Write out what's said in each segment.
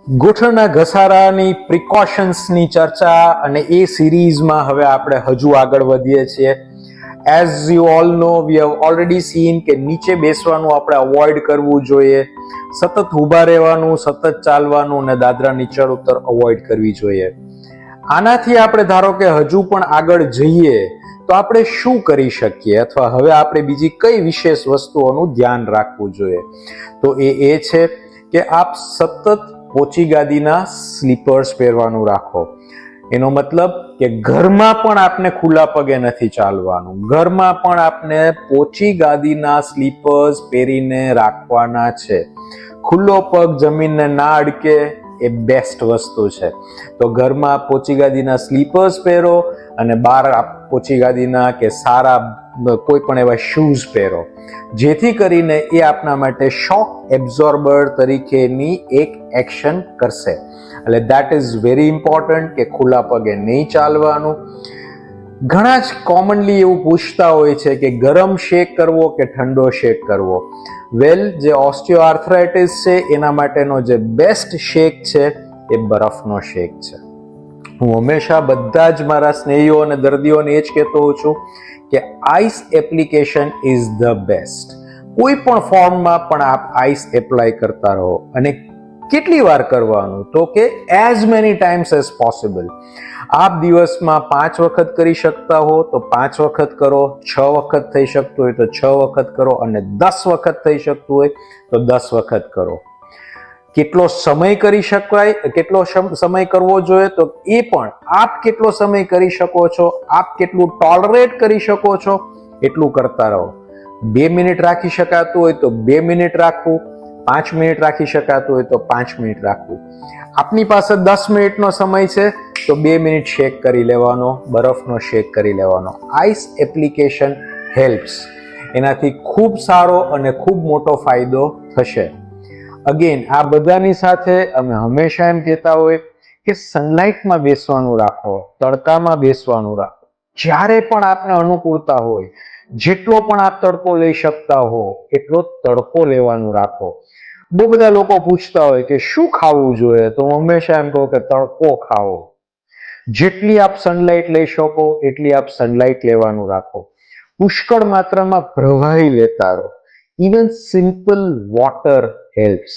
ગોઠણના ઘસારાની પ્રિકોશન્સની ચર્ચા અને એ સિરીઝમાં હવે આપણે હજુ આગળ વધીએ છીએ. As you all know we have already scene કે નીચે બેસવાનું આપણે અવોઇડ કરવું જોઈએ, સતત ઊભા રહેવાનું, સતત ચાલવાનું અને દાદરા નીચળ ઉતર અવોઇડ કરવી જોઈએ. આનાથી આપણે ધારો કે હજુ પણ આગળ જઈએ તો આપણે શું કરી શકીએ અથવા હવે આપણે બીજી કઈ વિશેષ વસ્તુઓનું ધ્યાન રાખવું જોઈએ. તો એ છે કે આપ સતત પોચી ગાદીના સ્લીપર્સ પહેરવાનું રાખો. એનો મતલબ કે ઘરમાં પણ આપને ખુલ્લા પગે નથી ચાલવાનું, ઘરમાં પણ આપને પોચી ગાદીના સ્લીપર્સ પહેરીને રાખવાના છે. ખુલ્લો પગ જમીનને ના અડકે એ બેસ્ટ વસ્તુ છે. તો ઘરમાં પોચી ગાદીના સ્લીપર્સ પહેરો અને બહાર પોચી ગાદીના કે સારા કોઈ પણ એવા શૂઝ પહેરો, જેથી કરીને એ આપના માટે શોક એબ્ઝોર્બર તરીકેની એક એક્શન કરશે. એટલે દેટ ઇઝ વેરી ઇમ્પોર્ટન્ટ કે ખુલ્લા પગે નહીં ચાલવાનું. ઘણા જ કોમનલી એવું પૂછતા હોય છે કે ગરમ શેક કરવો કે ઠંડો શેક કરવો. વેલ, જે ઓસ્ટિયોઆર્થરાઇટિસ છે એના માટેનો જે બેસ્ટ શેક છે એ બરફનો શેક છે. હું હંમેશા બધા જ મારા સ્નેહીઓ અને દર્દીઓને એ જ કહેતો હોઉં છું કે ice application is the best. કોઈ પણ ફોર્મમાં પણ આપ આઈસ એપ્લાય કરતા રહો. અને કેટલી વાર કરવાનું? તો કે as many times as possible. આપ દિવસમાં 5 વખત કરી શકતા હો તો 5 વખત કરો, 6 વખત થઈ શકતું હોય તો 6 વખત કરો અને 10 વખત થઈ શકતું હોય તો 10 વખત કરો. કેટલો સમય કરી શકાય, કેટલો સમય કરવો જોઈએ, તો એ પણ આપ કેટલો સમય કરી શકો છો, આપ કેટલું ટોલરેટ કરી શકો છો એટલું કરતા રહો. 2 મિનિટ રાખી શકાતું હોય તો 2 મિનિટ રાખવું, 5 મિનિટ રાખી શકાતું હોય તો 5 મિનિટ રાખવું. આપની પાસે 10 મિનિટનો સમય છે તો 2 મિનિટ શેક કરી લેવાનો, બરફનો શેક કરી લેવાનો. Ice application helps. એનાથી ખૂબ સારો અને ખૂબ મોટો ફાયદો થશે. અગેન, આ બધાની સાથે અમે હંમેશા એમ કહેતા હોય કે સનલાઇટમાં બેસવાનું રાખો, તડકામાં બેસવાનું રાખો. જ્યારે પણ આપને અનુકૂળતા હોય, જેટલો પણ આપ તડકો લઈ શકતા હો એટલો તડકો લેવાનું રાખો. બહુ બધા લોકો પૂછતા હોય કે શું ખાવું જોઈએ, તો હું હંમેશા એમ કહું કે તડકો ખાઓ. જેટલી આપ સનલાઇટ લઈ શકો એટલી આપ સનલાઇટ લેવાનું રાખો. પુષ્કળ માત્રામાં પ્રવાહી લેતા રહો. Even simple water helps.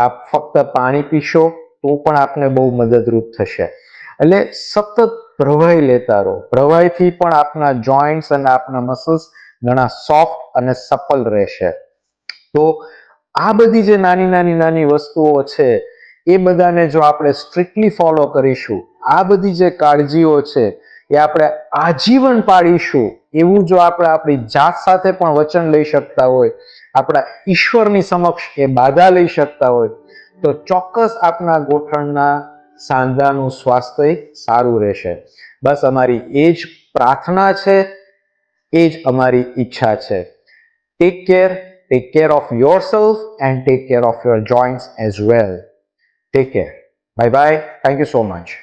આપ ફક્ત પાણી પીશો તો પણ આપને બહુ મદદરૂપ થશે. એટલે સતત પ્રવાહી લેતા રહો. પ્રવાહીથી પણ આપના જોઈન્ટ્સ અને આપના મસલ્સ ઘણા સોફ્ટ અને સપલ રહેશે. તો આ બધી જે નાની વસ્તુઓ છે એ બધાને જો આપણે સ્ટ્રિક્ટલી ફોલો કરીશું, આ બધી જે કાળજીઓ છે એ આપણે આજીવન પાડીશું, એવું જો આપણે આપણી જાત સાથે પણ વચન લઈ શકતા હોય, આપણા ઈશ્વરની સમક્ષ એ બાધા લઈ શકતા હોય, તો ચોક્કસ આપના ગોઠણના સાંધાનું સ્વાસ્થ્ય સારું રહેશે. બસ અમારી એ જ પ્રાર્થના છે, એ જ અમારી ઈચ્છા છે. Take care of yourself and take care of your joints as well. Take care. Bye bye. Thank you so much.